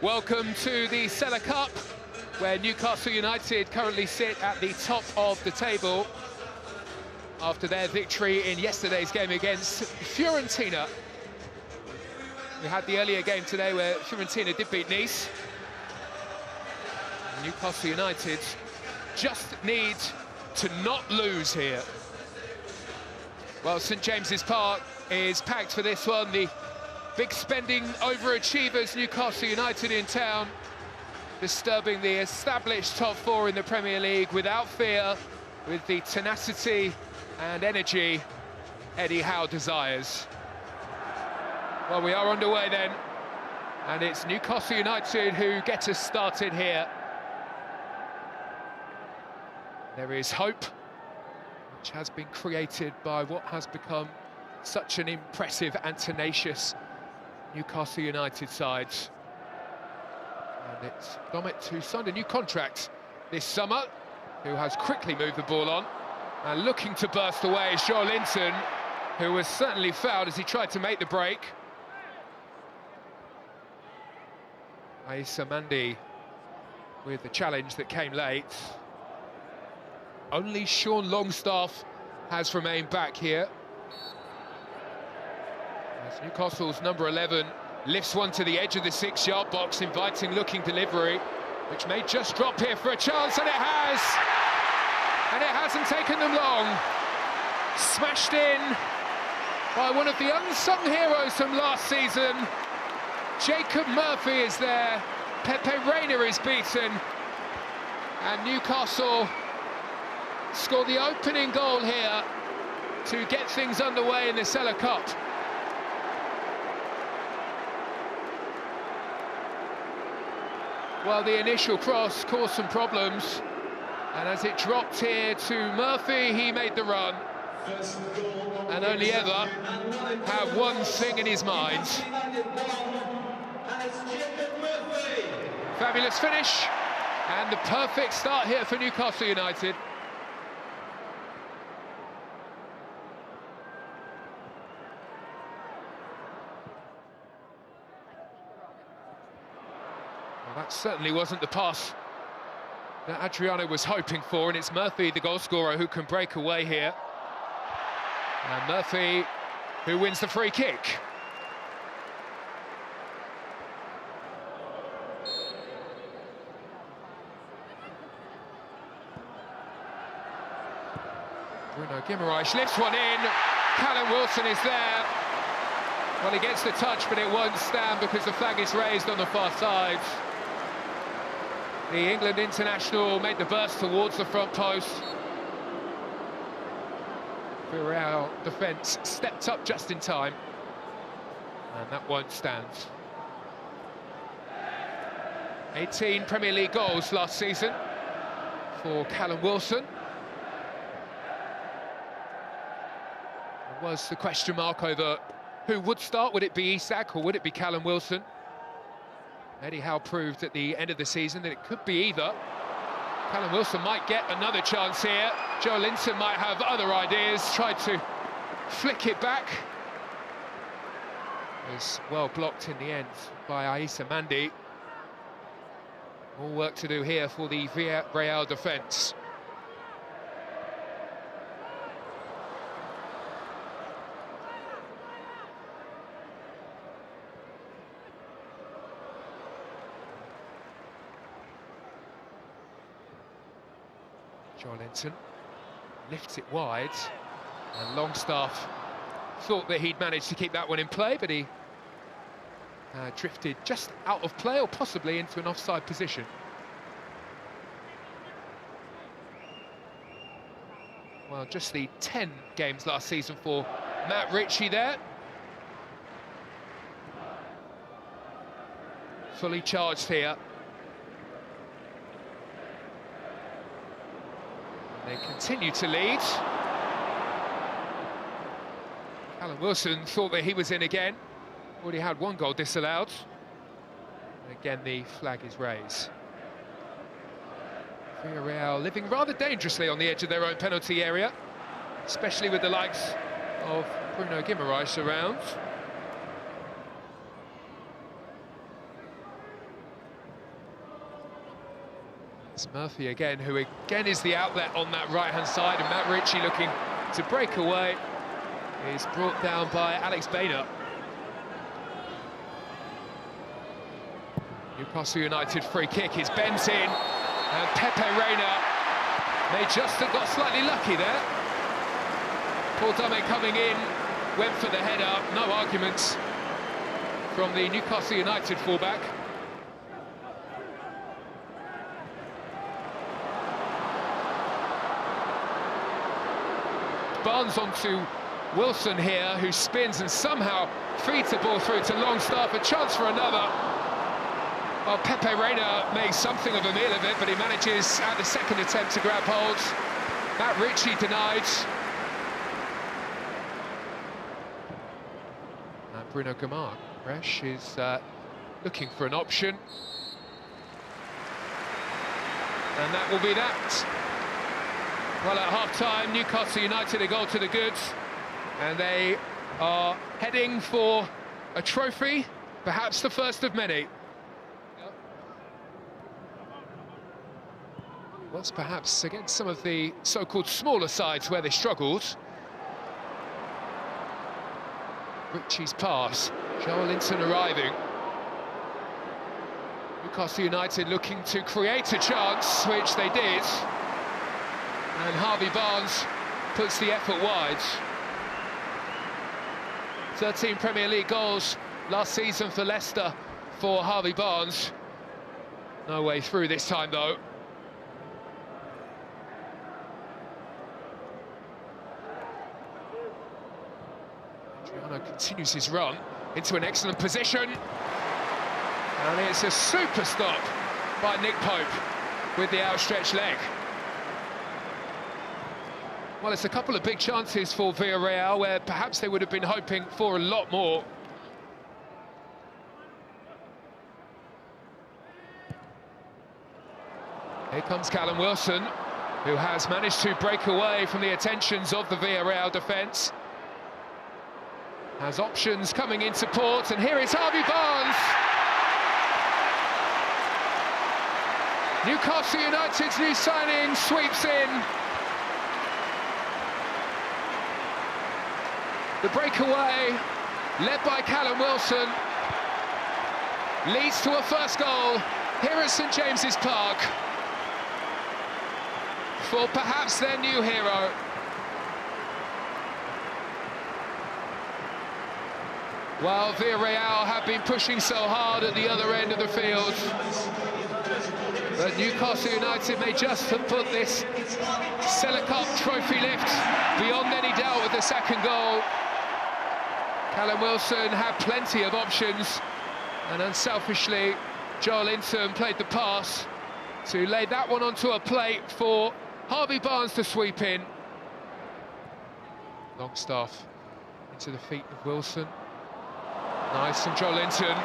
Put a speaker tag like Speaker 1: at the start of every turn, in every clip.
Speaker 1: Welcome to the Sela Cup, where Newcastle United currently sit at the top of the table after their victory in yesterday's game against Fiorentina. We had the earlier game today where Fiorentina did beat Nice. Newcastle United just need to not lose here. Well, St James's Park is packed for this one. The big spending overachievers, Newcastle United in town, disturbing the established top four in the Premier League without fear, with the tenacity and energy Eddie Howe desires. Well, we are underway then, and it's Newcastle United who get us started here. There is hope, which has been created by what has become such an impressive and tenacious Newcastle United side. And it's Gomet, who signed a new contract this summer, who has quickly moved the ball on, and looking to burst away is Joe Linton, who was certainly fouled as he tried to make the break. Aissa Mandi with the challenge that came late. Only Sean Longstaff has remained back here. As Newcastle's number 11 lifts one to the edge of the 6-yard box, inviting looking delivery, which may just drop here for a chance, and it has! And it hasn't taken them long. Smashed in by one of the unsung heroes from last season. Jacob Murphy is there, Pepe Reina is beaten, and Newcastle score the opening goal here to get things underway in the Sela Cup. Well, the initial cross caused some problems, and as it dropped here to Murphy, he made the run, and only ever had one thing in his mind. Fabulous finish, and the perfect start here for Newcastle United. Well, that certainly wasn't the pass that Adriano was hoping for, and it's Murphy, the goalscorer, who can break away here. And Murphy, who wins the free kick. Bruno Guimaraes lifts one in. Callum Wilson is there. Well, he gets the touch, but it won't stand because the flag is raised on the far side. The England international made the burst towards the front post. Villarreal defence stepped up just in time, and that won't stand. 18 Premier League goals last season for Callum Wilson. There was the question mark over who would start. Would it be Isak or would it be Callum Wilson? Eddie Howe proved at the end of the season that it could be either. Callum Wilson might get another chance here. Joe Linton might have other ideas. Tried to flick it back. It was well blocked in the end by Aissa Mandi. More work to do here for the Villarreal defence. Joe Linton lifts it wide, and Longstaff thought that he'd managed to keep that one in play, but he drifted just out of play, or possibly into an offside position. Well, just the 10 games last season for Matt Ritchie there. Fully charged here. They continue to lead. Callum Wilson thought that he was in again. Already had one goal disallowed. And again, the flag is raised. Villarreal living rather dangerously on the edge of their own penalty area, especially with the likes of Bruno Guimaraes around. It's Murphy again, who again is the outlet on that right-hand side, and Matt Ritchie looking to break away. He's brought down by Alex Bainer. Newcastle United free kick is bent in, and Pepe Reina may just have got slightly lucky there. Paul Dummett coming in, went for the header, no arguments from the Newcastle United fullback. Barnes onto Wilson here, who spins and somehow feeds the ball through to Longstaff, a chance for another. Well, Pepe Reina makes something of a meal of it, but he manages at the second attempt to grab hold. Matt Ritchie denied. And Bruno Gomes is looking for an option. And that will be that. Well, at half-time, Newcastle United a goal to the goods, and they are heading for a trophy, perhaps the first of many. Was perhaps against some of the so-called smaller sides where they struggled. Ritchie's pass, Joel Linton arriving. Newcastle United looking to create a chance, which they did. And Harvey Barnes puts the effort wide. 13 Premier League goals last season for Leicester for Harvey Barnes. No way through this time, though. Adriano continues his run into an excellent position. And it's a super stop by Nick Pope with the outstretched leg. Well, it's a couple of big chances for Villarreal, where perhaps they would have been hoping for a lot more. Here comes Callum Wilson, who has managed to break away from the attentions of the Villarreal defence. Has options coming into port, and here is Harvey Barnes. Newcastle United's new signing sweeps in. The breakaway, led by Callum Wilson, leads to a first goal here at St James's Park for perhaps their new hero. While Villarreal have been pushing so hard at the other end of the field, but Newcastle United may just have put this Sela Cup trophy lift beyond any doubt with the second goal. Callum Wilson had plenty of options, and unselfishly, Joel Linton played the pass to lay that one onto a plate for Harvey Barnes to sweep in. Longstaff into the feet of Wilson. Nice from Joel Linton.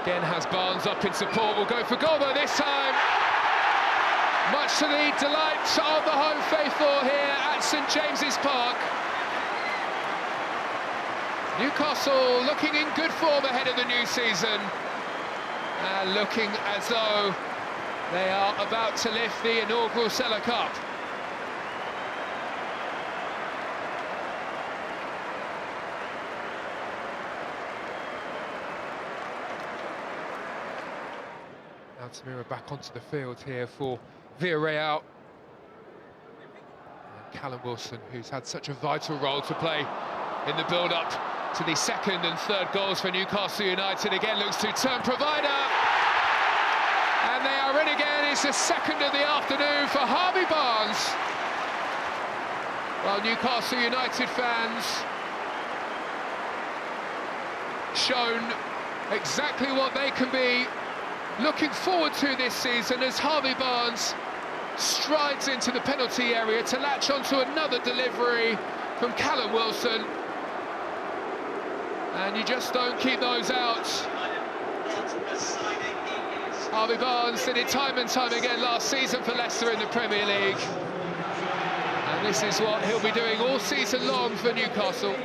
Speaker 1: Again has Barnes up in support, will go for goal though this time. Much to the delight of the home faithful here at St James's Park. Newcastle looking in good form ahead of the new season, and looking as though they are about to lift the inaugural Sela Cup. Altamira back onto the field here for Villarreal. And Callum Wilson, who's had such a vital role to play in the build-up to the second and third goals for Newcastle United, again looks to turn provider. And they are in again. It's the second of the afternoon for Harvey Barnes. Well, Newcastle United fans shown exactly what they can be looking forward to this season as Harvey Barnes strides into the penalty area to latch onto another delivery from Callum Wilson. And you just don't keep those out. Harvey Barnes did it time and time again last season for Leicester in the Premier League. And this is what he'll be doing all season long for Newcastle.